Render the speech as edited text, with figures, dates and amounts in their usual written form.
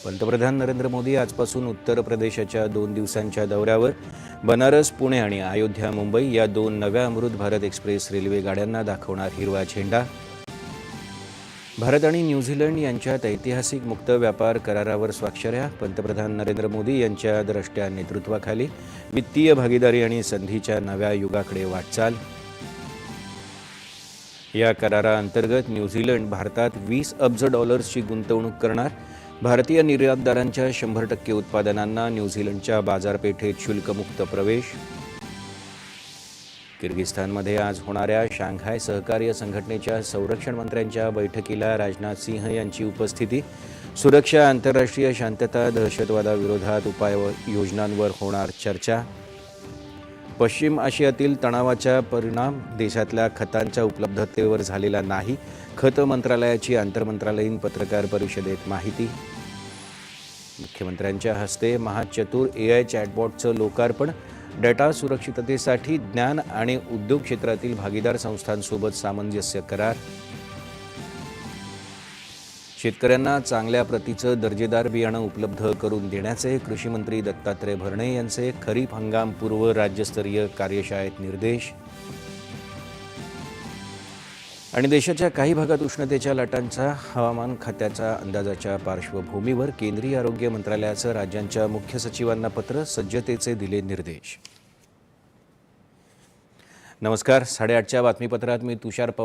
पंतप्रधान नरेंद्र मोदी आजपासून उत्तर प्रदेशाच्या 2 दिवसांच्या दौऱ्यावर बनारस, पुणे आणि अयोध्या, मुंबई या 2 नव्या अमृत भारत एक्सप्रेस रेल्वे गाड्यांना दाखवणार हिरवा झेंडा। भारत आणि न्यूझीलंड यांच्यात ऐतिहासिक मुक्त व्यापार करारावर स्वाक्षऱ्या। पंतप्रधान नरेंद्र मोदी यांच्या द्रष्ट्या नेतृत्वाखाली वित्तीय भागीदारी आणि संधीच्या नव्या युगाकडे वाटचाल। या कराराअंतर्गत न्यूझीलंड भारतात $20 अब्ज गुंतवणूक करणार। भारतीय निर्यातदारांच्या 100% उत्पादनांना न्यूझीलंडच्या बाजारपेठेत शुल्कमुक्त प्रवेश। किर्गिस्तानमध्ये आज होणाऱ्या शांघाय सहकार्य संघटनेच्या संरक्षण मंत्र्यांच्या बैठकीला राजनाथ सिंह यांची उपस्थिती। सुरक्षा, आंतरराष्ट्रीय शांतता, दहशतवादाविरोधात उपाययोजनांवर होणार चर्चा। पश्चिम आशियातील तणावाचा परिणाम देशातल्या खतांच्या उपलब्धतेवर झालेला नाही, खत मंत्रालयाची आंतरमंत्रालयीन पत्रकार परिषदेत माहिती। मुख्यमंत्र्यांच्या हस्ते महाचतुर AI चॅटबॉटचं लोकार्पण। डेटा सुरक्षिततेसाठी ज्ञान आणि उद्योग क्षेत्रातील भागीदार संस्थांसोबत सामंजस्य करार। शेतकऱ्यांना चांगल्या प्रतीचं दर्जेदार बियाणं उपलब्ध करून देण्याचे कृषी मंत्री दत्तात्रय भरणे यांचे खरीप हंगामपूर्व राज्यस्तरीय कार्यशाळेत निर्देश। आणि देशाच्या काही भागात उष्णतेच्या लाटांचा हवामान खात्याच्या अंदाजाच्या पार्श्वभूमीवर केंद्रीय आरोग्य मंत्रालयाचं राज्यांच्या मुख्य सचिवांना पत्र, सज्जतेचे दिले निर्देश। नमस्कार, 8:30च्या बातमीपत्रात मी तुषार पवार